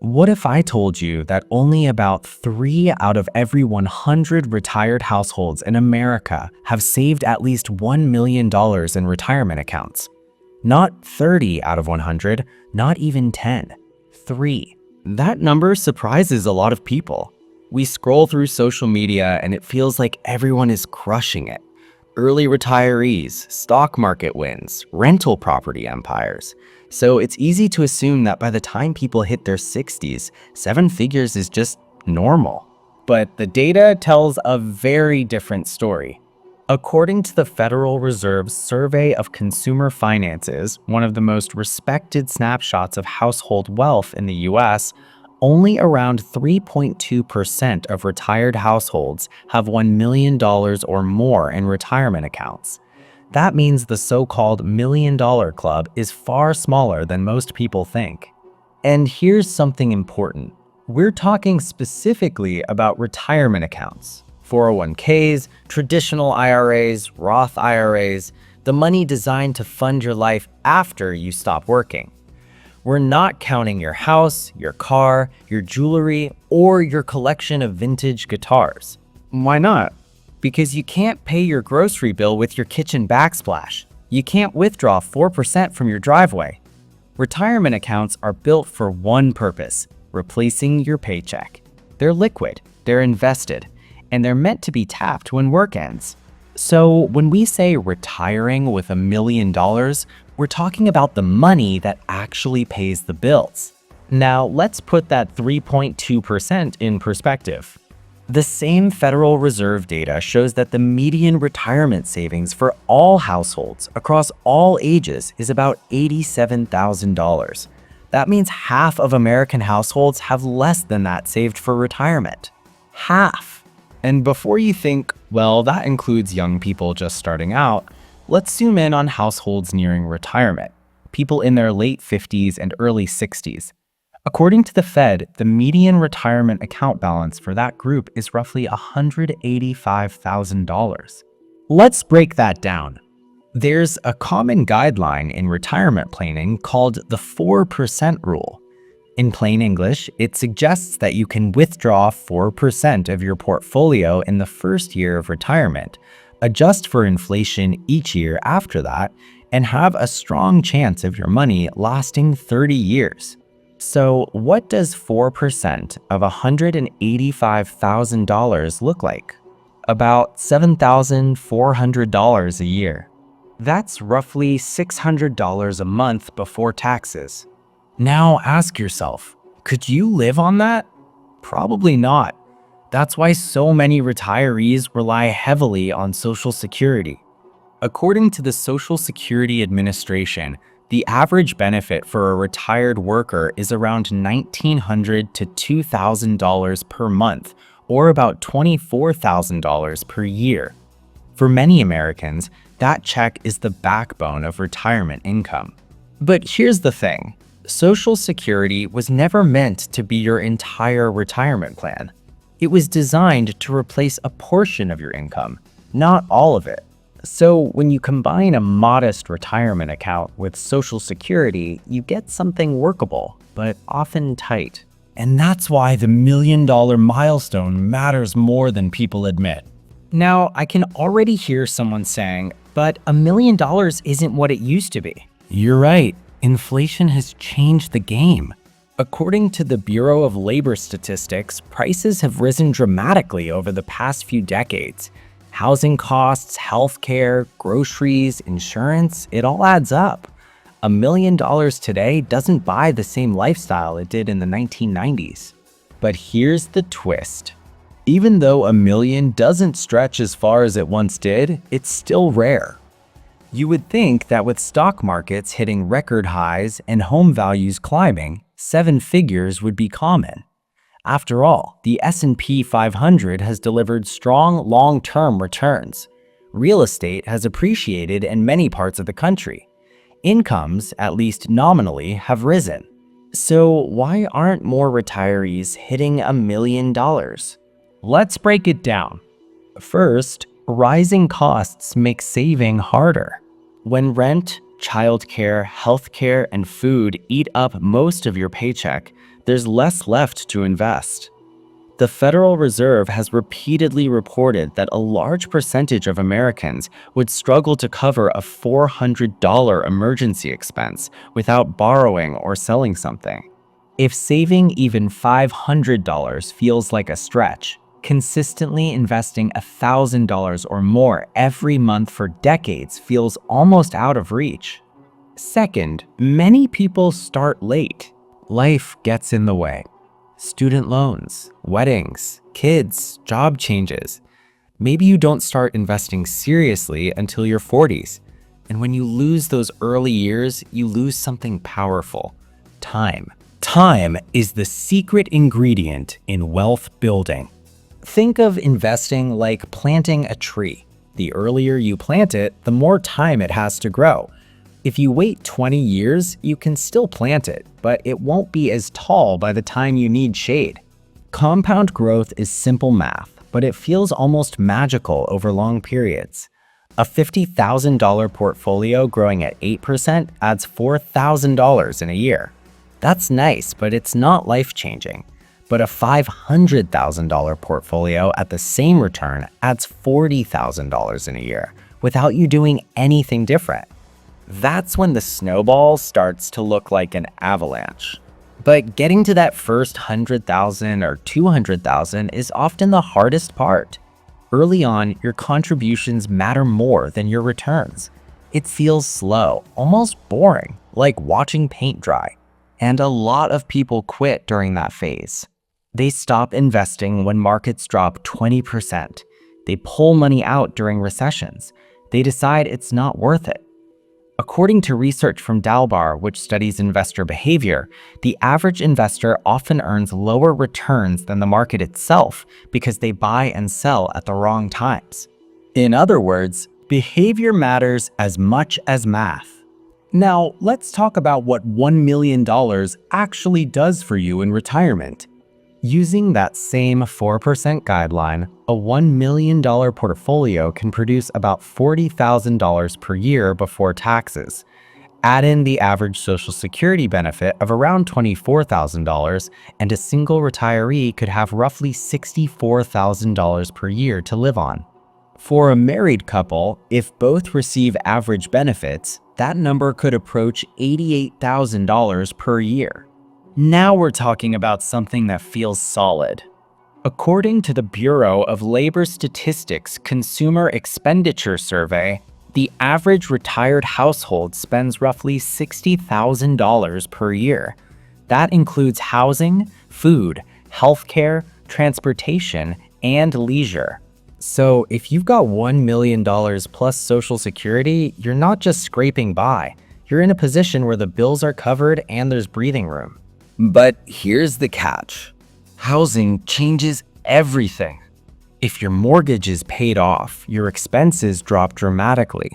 What if I told you that only about 3 out of every 100 retired households in America have saved at least $1 million in retirement accounts? Not 30 out of 100, not even 10. 3. That number surprises a lot of people. We scroll through social media and it feels like everyone is crushing it. Early retirees, stock market wins, rental property empires. So it's easy to assume that by the time people hit their 60s, 7 figures is just normal. But the data tells a very different story. According to the Federal Reserve's Survey of Consumer Finances, one of the most respected snapshots of household wealth in the US, only around 3.2% of retired households have $1 million or more in retirement accounts. That means the so-called $1 million club is far smaller than most people think. And here's something important. We're talking specifically about retirement accounts. 401ks, traditional IRAs, Roth IRAs, the money designed to fund your life after you stop working. We're not counting your house, your car, your jewelry, or your collection of vintage guitars. Why not? Because you can't pay your grocery bill with your kitchen backsplash. You can't withdraw 4% from your driveway. Retirement accounts are built for one purpose: replacing your paycheck. They're liquid, they're invested, and they're meant to be tapped when work ends. So when we say retiring with $1 million, we're talking about the money that actually pays the bills. Now let's put that 3.2% in perspective. The same Federal Reserve data shows that the median retirement savings for all households across all ages is about $87,000. That means half of American households have less than that saved for retirement. Half. And before you think, well, that includes young people just starting out, let's zoom in on households nearing retirement, people in their late 50s and early 60s. According to the Fed, the median retirement account balance for that group is roughly $185,000. Let's break that down. There's a common guideline in retirement planning called the 4% rule. In plain English, it suggests that you can withdraw 4% of your portfolio in the first year of retirement, adjust for inflation each year after that, and have a strong chance of your money lasting 30 years. So what does 4% of $185,000 look like? About $7,400 a year. That's roughly $600 a month before taxes. Now ask yourself, could you live on that? Probably not. That's why so many retirees rely heavily on Social Security. According to the Social Security Administration, the average benefit for a retired worker is around $1,900 to $2,000 per month, or about $24,000 per year. For many Americans, that check is the backbone of retirement income. But here's the thing. Social Security was never meant to be your entire retirement plan. It was designed to replace a portion of your income, not all of it. So when you combine a modest retirement account with Social Security, you get something workable, but often tight. And that's why the $1 million milestone matters more than people admit. Now, I can already hear someone saying, but $1 million isn't what it used to be. You're right. Inflation has changed the game. According to the Bureau of Labor Statistics, prices have risen dramatically over the past few decades. Housing costs, healthcare, groceries, insurance, it all adds up. $1 million today doesn't buy the same lifestyle it did in the 1990s. But here's the twist. Even though $1 million doesn't stretch as far as it once did, it's still rare. You would think that with stock markets hitting record highs and home values climbing, 7 figures would be common. After all, the S&P 500 has delivered strong long-term returns. Real estate has appreciated in many parts of the country. Incomes, at least nominally, have risen. So why aren't more retirees hitting $1 million? Let's break it down. First, rising costs make saving harder. When rent, Childcare, healthcare, and food eat up most of your paycheck. There's less left to invest. The Federal Reserve has repeatedly reported that a large percentage of Americans would struggle to cover a $400 emergency expense without borrowing or selling something. If saving even $500 feels like a stretch, consistently investing $1,000 or more every month for decades feels almost out of reach. Second, many people start late. Life gets in the way. Student loans, weddings, kids, job changes. Maybe you don't start investing seriously until your 40s. And when you lose those early years, you lose something powerful: time. Time is the secret ingredient in wealth building. Think of investing like planting a tree. The earlier you plant it, the more time it has to grow. If you wait 20 years, you can still plant it, but it won't be as tall by the time you need shade. Compound growth is simple math, but it feels almost magical over long periods. A $50,000 portfolio growing at 8% adds $4,000 in a year. That's nice, but it's not life-changing. But a $500,000 portfolio at the same return adds $40,000 in a year without you doing anything different. That's when the snowball starts to look like an avalanche. But getting to that first 100,000 or 200,000 is often the hardest part. Early on, your contributions matter more than your returns. It feels slow, almost boring, like watching paint dry. And a lot of people quit during that phase. They stop investing when markets drop 20%. They pull money out during recessions. They decide it's not worth it. According to research from Dalbar, which studies investor behavior, the average investor often earns lower returns than the market itself because they buy and sell at the wrong times. In other words, behavior matters as much as math. Now, let's talk about what $1 million actually does for you in retirement. Using that same 4% guideline, a $1 million portfolio can produce about $40,000 per year before taxes. Add in the average Social Security benefit of around $24,000, and a single retiree could have roughly $64,000 per year to live on. For a married couple, if both receive average benefits, that number could approach $88,000 per year. Now we're talking about something that feels solid. According to the Bureau of Labor Statistics Consumer Expenditure Survey, the average retired household spends roughly $60,000 per year. That includes housing, food, healthcare, transportation, and leisure. So if you've got $1 million plus Social Security, you're not just scraping by. You're in a position where the bills are covered and there's breathing room. But here's the catch. Housing changes everything. If your mortgage is paid off, your expenses drop dramatically.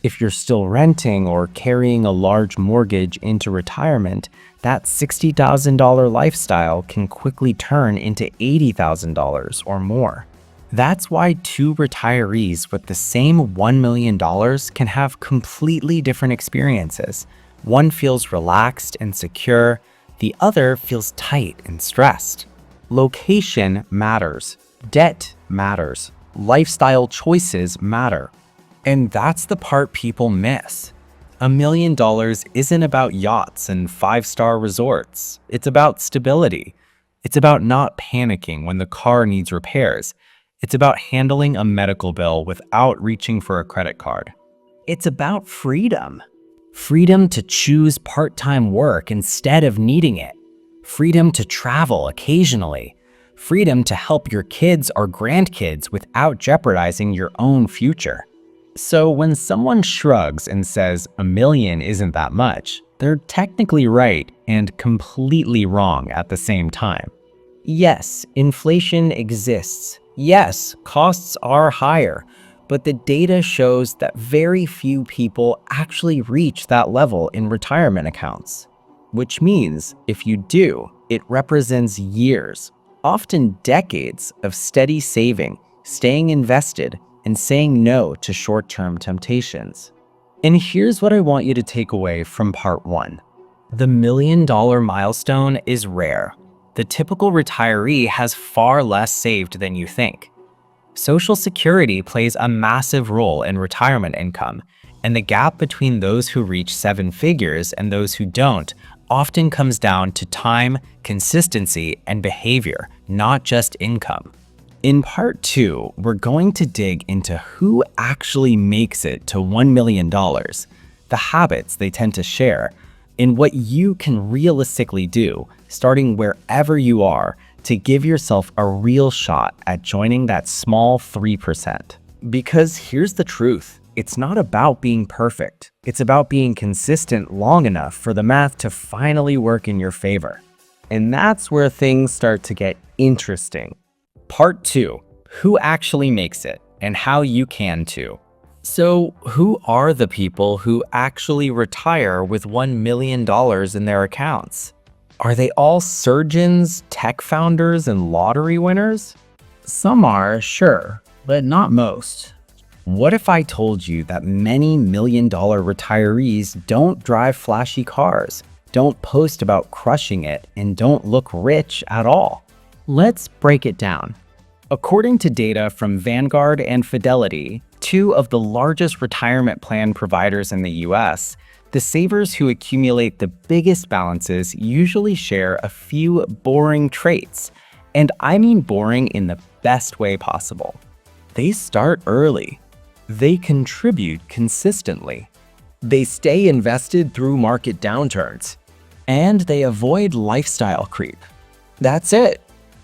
If you're still renting or carrying a large mortgage into retirement, that $60,000 lifestyle can quickly turn into $80,000 or more. That's why two retirees with the same $1 million can have completely different experiences. One feels relaxed and secure, the other feels tight and stressed. Location matters, debt matters, lifestyle choices matter. And that's the part people miss. $1 million isn't about yachts and 5-star resorts. It's about stability. It's about not panicking when the car needs repairs. It's about handling a medical bill without reaching for a credit card. It's about freedom. Freedom to choose part-time work instead of needing it. Freedom to travel occasionally. Freedom to help your kids or grandkids without jeopardizing your own future. So when someone shrugs and says $1 million isn't that much, they're technically right and completely wrong at the same time. Yes, inflation exists. Yes, costs are higher, but the data shows that very few people actually reach that level in retirement accounts. Which means, if you do, it represents years, often decades of steady saving, staying invested, and saying no to short-term temptations. And here's what I want you to take away from part one. The $1 million milestone is rare. The typical retiree has far less saved than you think. Social Security plays a massive role in retirement income, and the gap between those who reach seven figures and those who don't often comes down to time, consistency, and behavior, not just income. In part two, we're going to dig into who actually makes it to $1 million, the habits they tend to share, and what you can realistically do, starting wherever you are, to give yourself a real shot at joining that small 3%. Because here's the truth, it's not about being perfect. It's about being consistent long enough for the math to finally work in your favor. And that's where things start to get interesting. Part two, who actually makes it and how you can too. So who are the people who actually retire with $1 million in their accounts? Are they all surgeons, tech founders, and lottery winners? Some are, sure, but not most. What if I told you that many million-dollar retirees don't drive flashy cars, don't post about crushing it, and don't look rich at all? Let's break it down. According to data from Vanguard and Fidelity, two of the largest retirement plan providers in the US, the savers who accumulate the biggest balances usually share a few boring traits. And I mean boring in the best way possible. They start early. They contribute consistently. They stay invested through market downturns. And they avoid lifestyle creep. That's it.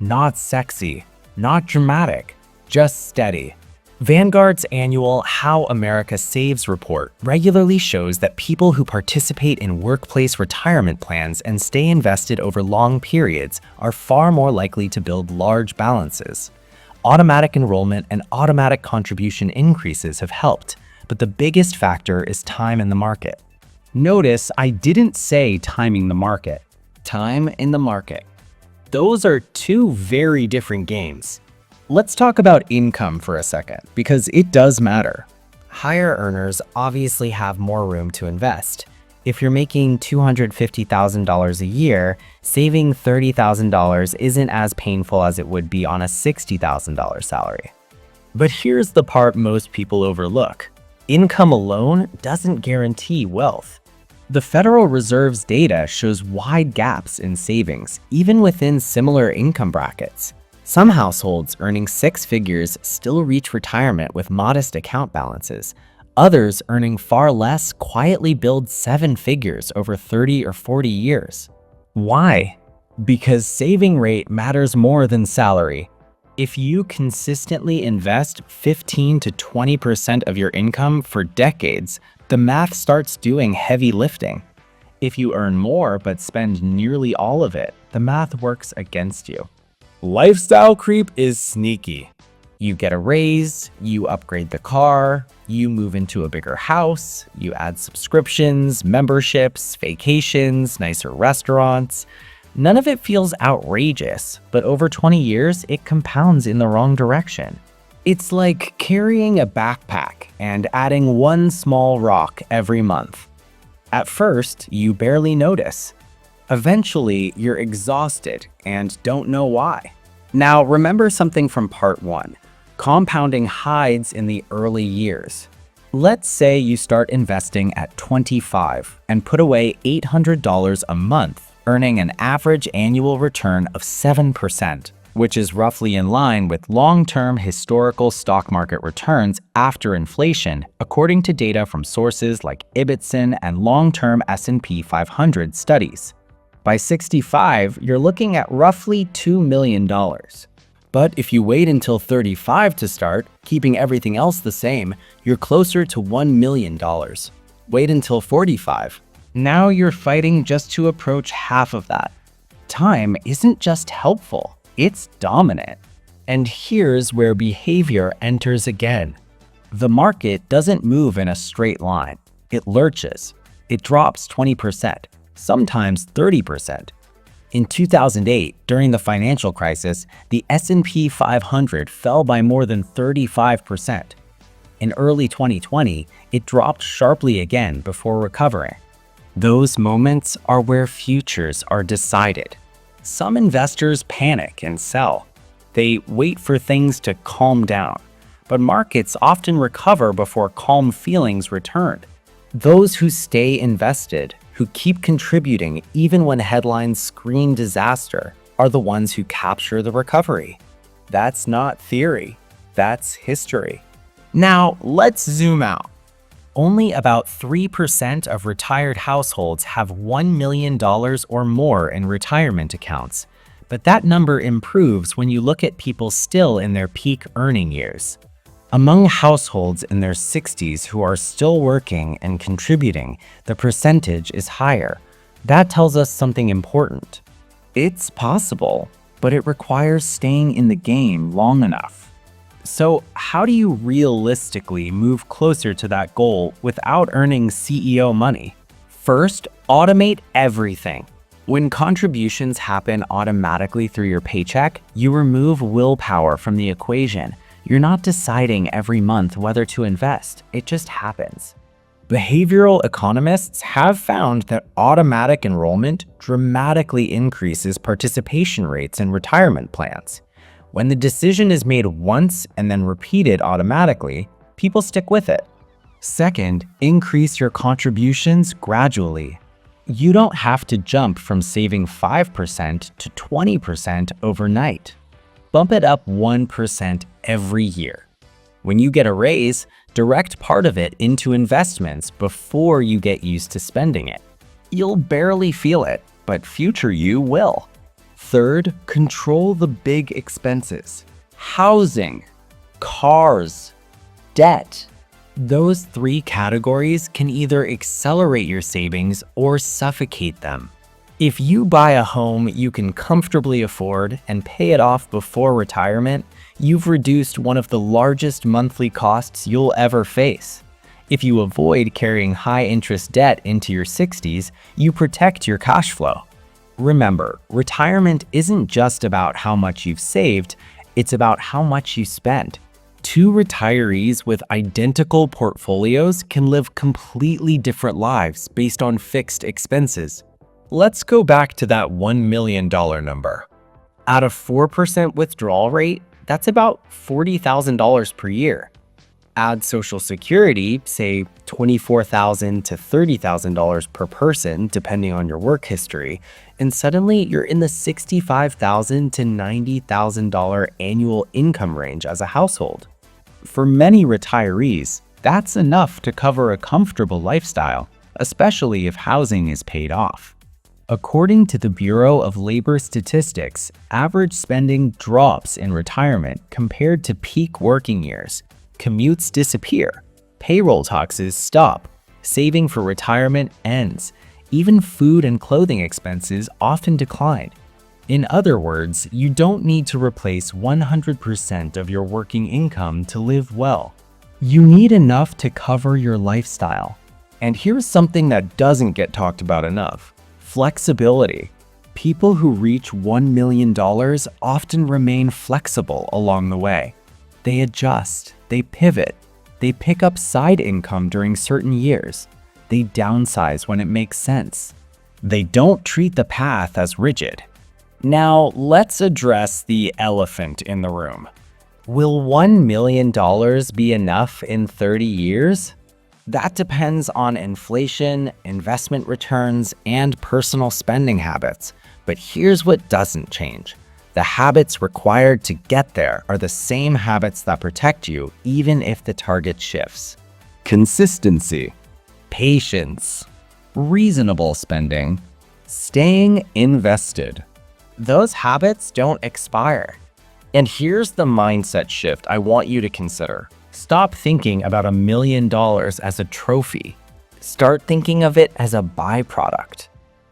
Not sexy, not dramatic, just steady. Vanguard's annual How America Saves report regularly shows that people who participate in workplace retirement plans and stay invested over long periods are far more likely to build large balances. Automatic enrollment and automatic contribution increases have helped, but the biggest factor is time in the market. Notice I didn't say timing the market. Time in the market. Those are two very different games. Let's talk about income for a second, because it does matter. Higher earners obviously have more room to invest. If you're making $250,000 a year, saving $30,000 isn't as painful as it would be on a $60,000 salary. But here's the part most people overlook. Income alone doesn't guarantee wealth. The Federal Reserve's data shows wide gaps in savings, even within similar income brackets. Some households earning six figures still reach retirement with modest account balances. Others earning far less quietly build seven figures over 30 or 40 years. Why? Because saving rate matters more than salary. If you consistently invest 15 to 20% of your income for decades, the math starts doing heavy lifting. If you earn more but spend nearly all of it, the math works against you. Lifestyle creep is sneaky. You get a raise, you upgrade the car, you move into a bigger house, you add subscriptions, memberships, vacations, nicer restaurants. None of it feels outrageous, but over 20 years, it compounds in the wrong direction. It's like carrying a backpack and adding one small rock every month. At first, you barely notice. Eventually, you're exhausted and don't know why. Now, remember something from part one. Compounding hides in the early years. Let's say you start investing at 25 and put away $800 a month, earning an average annual return of 7%, which is roughly in line with long-term historical stock market returns after inflation, according to data from sources like Ibbotson and long-term S&P 500 studies. By 65, you're looking at roughly $2 million. But if you wait until 35 to start, keeping everything else the same, you're closer to $1 million. Wait until 45. Now you're fighting just to approach half of that. Time isn't just helpful, it's dominant. And here's where behavior enters again. The market doesn't move in a straight line. It lurches. It drops 20%. Sometimes 30%. In 2008, during the financial crisis, the S&P 500 fell by more than 35%. In early 2020, it dropped sharply again before recovering. Those moments are where futures are decided. Some investors panic and sell. They wait for things to calm down, but markets often recover before calm feelings return. Those who stay invested, who keep contributing even when headlines scream disaster, are the ones who capture the recovery. That's not theory, that's history. Now, let's zoom out. Only about 3% of retired households have $1 million or more in retirement accounts, but that number improves when you look at people still in their peak earning years. Among households in their 60s who are still working and contributing, the percentage is higher. That tells us something important. It's possible, but it requires staying in the game long enough. So, how do you realistically move closer to that goal without earning CEO money? First, automate everything. When contributions happen automatically through your paycheck, you remove willpower from the equation. You're not deciding every month whether to invest, it just happens. Behavioral economists have found that automatic enrollment dramatically increases participation rates in retirement plans. When the decision is made once and then repeated automatically, people stick with it. Second, increase your contributions gradually. You don't have to jump from saving 5% to 20% overnight. Bump it up 1% every year. When you get a raise, direct part of it into investments before you get used to spending it. You'll barely feel it, but future you will. Third, control the big expenses. Housing, cars, debt. Those three categories can either accelerate your savings or suffocate them. If you buy a home you can comfortably afford and pay it off before retirement, you've reduced one of the largest monthly costs you'll ever face. If you avoid carrying high-interest debt into your 60s, you protect your cash flow. Remember, retirement isn't just about how much you've saved, it's about how much you spend. Two retirees with identical portfolios can live completely different lives based on fixed expenses. Let's go back to that $1 million number. At a 4% withdrawal rate, that's about $40,000 per year. Add Social Security, say $24,000 to $30,000 per person, depending on your work history, and suddenly you're in the $65,000 to $90,000 annual income range as a household. For many retirees, that's enough to cover a comfortable lifestyle, especially if housing is paid off. According to the Bureau of Labor Statistics, average spending drops in retirement compared to peak working years. Commutes disappear, payroll taxes stop, saving for retirement ends. Even food and clothing expenses often decline. In other words, you don't need to replace 100% of your working income to live well. You need enough to cover your lifestyle. And here's something that doesn't get talked about enough: flexibility. People who reach $1 million often remain flexible along the way. They adjust, they pivot, they pick up side income during certain years. They downsize when it makes sense. They don't treat the path as rigid. Now, let's address the elephant in the room. Will $1 million be enough in 30 years? That depends on inflation, investment returns, and personal spending habits. But here's what doesn't change. The habits required to get there are the same habits that protect you even if the target shifts. Consistency, patience, reasonable spending, staying invested. Those habits don't expire. And here's the mindset shift I want you to consider. Stop thinking about $1 million as a trophy. Start thinking of it as a byproduct.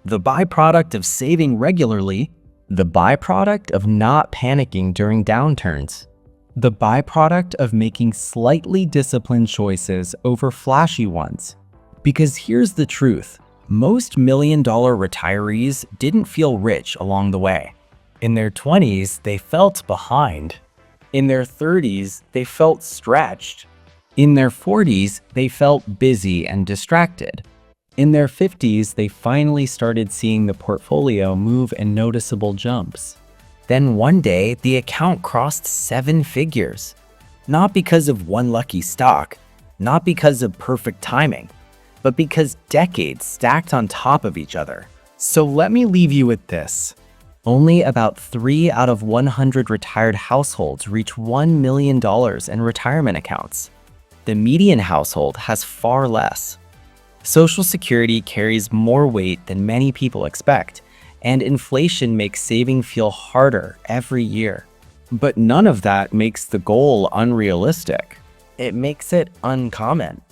The byproduct of saving regularly, the byproduct of not panicking during downturns, the byproduct of making slightly disciplined choices over flashy ones. Because here's the truth, most $1 million retirees didn't feel rich along the way. In their 20s, they felt behind. In their 30s, they felt stretched. In their 40s, they felt busy and distracted. In their 50s, they finally started seeing the portfolio move in noticeable jumps. Then one day, the account crossed 7 figures. Not because of one lucky stock, not because of perfect timing, but because decades stacked on top of each other. So let me leave you with this. Only about 3 out of 100 retired households reach $1 million in retirement accounts. The median household has far less. Social Security carries more weight than many people expect, and inflation makes saving feel harder every year. But none of that makes the goal unrealistic. It makes it uncommon.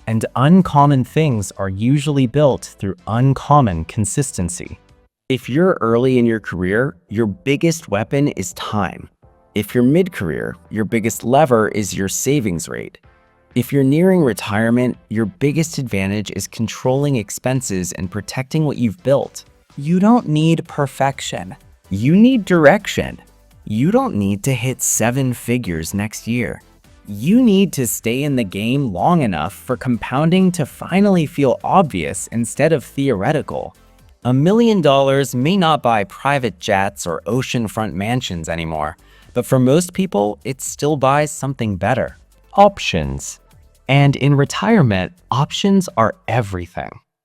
And uncommon things are usually built through uncommon consistency. If you're early in your career, your biggest weapon is time. If you're mid-career, your biggest lever is your savings rate. If you're nearing retirement, your biggest advantage is controlling expenses and protecting what you've built. You don't need perfection. You need direction. You don't need to hit 7 figures next year. You need to stay in the game long enough for compounding to finally feel obvious instead of theoretical. $1 million may not buy private jets or oceanfront mansions anymore, but for most people, it still buys something better. Options. And in retirement, options are everything.